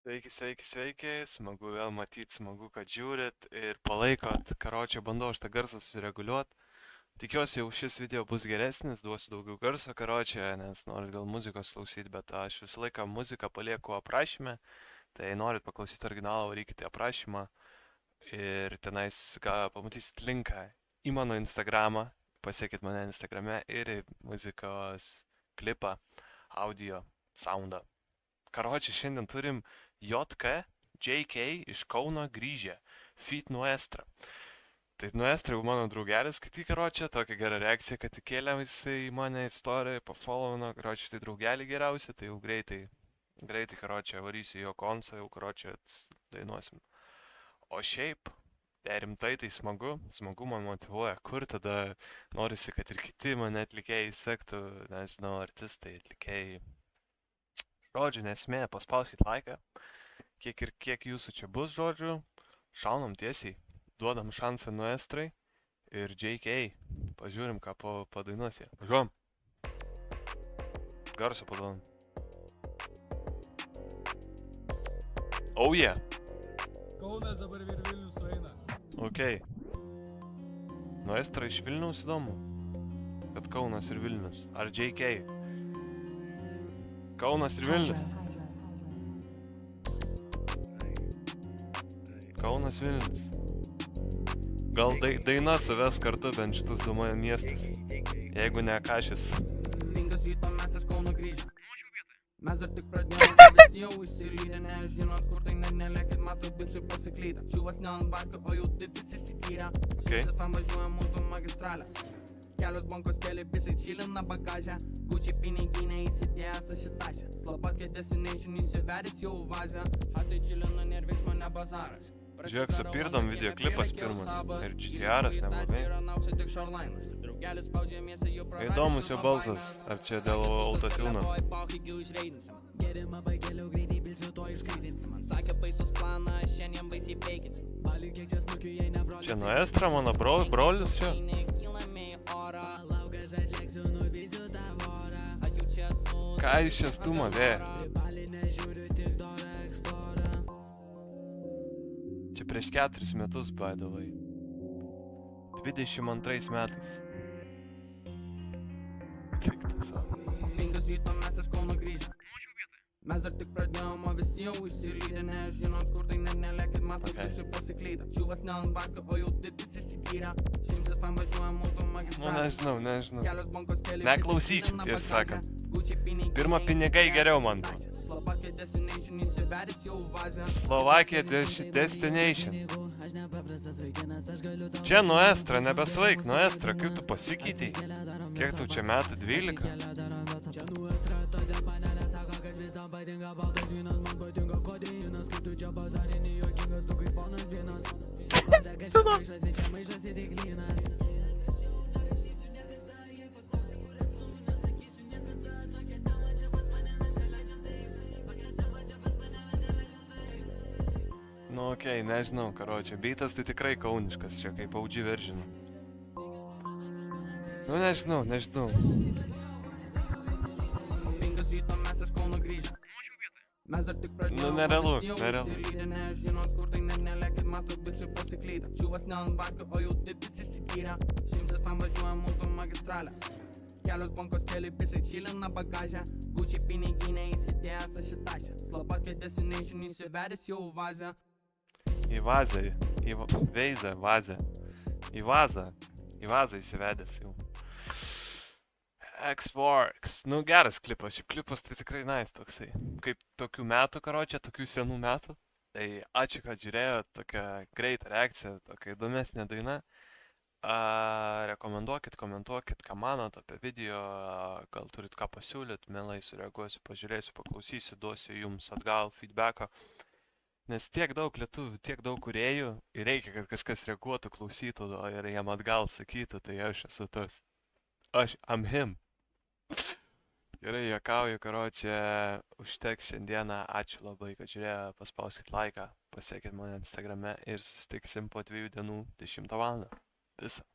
Sveiki, sveiki, sveiki, smagu vėl matyti, smagu, kad žiūrit ir palaikot. Karočią bandau šitą garsą susireguliuoti. Tikiuosi jau šis video bus geresnis, duosiu daugiau garso karočią, nes norit gal muzikos klausyti, bet aš visą laiką muziką palieku aprašymę. Tai norit paklausyti originalą, varykite aprašymą ir tenais pamatysit linką į mano Instagramą. Pasiekit mane Instagrame ir į muzikos klipą, audio, soundą. Karočią šiandien turim JK iš Kauno grįžę, feat Nuestra. Tai Nuestra jau mano draugelis, kad karočią, tokia gera reakcija, kad įkėlė jisai į mane istoriją, pafollowino, karočią, tai draugelį geriausia, tai jau greitai karočią, varysiu jo konsą, jau karočią dainuosim. O šiaip, rimtai tai smagu man motyvuoja, kur tada norisi, kad ir kiti mane atlikėjai sektų, nežinau, artistai, atlikėjai. Žodžiu, nesmė, paspauskit laiką, kiek jūsų čia bus, žodžiu, šaunam tiesiai, duodam šansą Nuestrai ir JK, pažiūrim, ką padainuos jie. Važiuojam. Garso paduodam. Oh yeah. Kaunas dabar ir Vilnius sueina. Ok. Nuestra iš Vilniaus įdomu, kad Kaunas ir Vilnius. Ar JK? Kaunas ir Vilnius. Kaunas Vilnius. Gal daina suves kartu bent šitus du miestus, jeigu ne Akašis. Mes dar tik pradėjom, visi jau išsilydę, nežinot kur tai nelėkit, matot bičiai pasiklydę. Čiuvas ne ant barko, o jau taip visi išsikyrę. Šiandien pavažiuoja mūsų magistralę. Kelios bonkos, keli bičiai čilina bagažę. Gucci piniginė įsidėjęs aš įtašę. Slapakė destination įsivedęs jau vazę. Hatai čilina nerveiksmo ne bazaras. Žiūrėk, supirdom videoklipas pirmas ir GTR-as neblogai. Įdomus jo balsas, ar čia dėl autotuno? Čia Nuestra, mano brolis čia? Ką iš čia stuma, vė? Čia prieš 4 metus, by the way. 22 metais. Tik tas savo. Mes dar tik pradėjom, o visi jau išsilydę, nežinot kur tai nelėkit, matot bičiai pasiklydę. Čiuvas ne ant barko, o jau taip visi išsikyrę. Šimtas pavažiuoja mūsų magistralę. Nežinau. Neklausyčiau, tiesą sakant. Pirma pinigai geriau man buvo. Slovakija Destination. Čia Nuestra, nebesvaik, Nuestra, kaip tu pasikeitei? Kiek tau čia metų, 12? Nu, okei, nežinau, karočią, beitas tai tikrai kauniškas čia, kaip OG version. Nu, nežinau. Nu, nerealu. Kelios bonkos, keli bičiai čilina bagažę. Gucci piniginė įsidėjęs aš įtašę. Slapakė destination įsivedęs jau vazę. Į vazą, į vazą įsivedęs jau. X-Works. Nu, geras klipas. Šiaip klipas tai tikrai nice toksai. Kaip tokių metų, karočią, tokių senų metų. Tai ačiū, kad žiūrėjot, tokia greita reakcija, tokia įdomesnė daina. Rekomenduokit, komentuokit, ką manot apie video, gal turit ką pasiūlyt, mielai sureaguosiu, pažiūrėsiu, paklausysiu, duosiu jums atgal feedbacko. Nes tiek daug lietuvių, tiek daug kūrėjų ir reikia, kad kažkas reaguotų, klausytų ir jam atgal sakytų, tai aš esu tas. I'm him. Gerai, juokauju, karočią, užteks šiandieną, ačiū labai, kad žiūrėjo, paspauskit laiką, pasiekit mane Instagrame ir susitiksim po 2 dienų 10 val. Visą.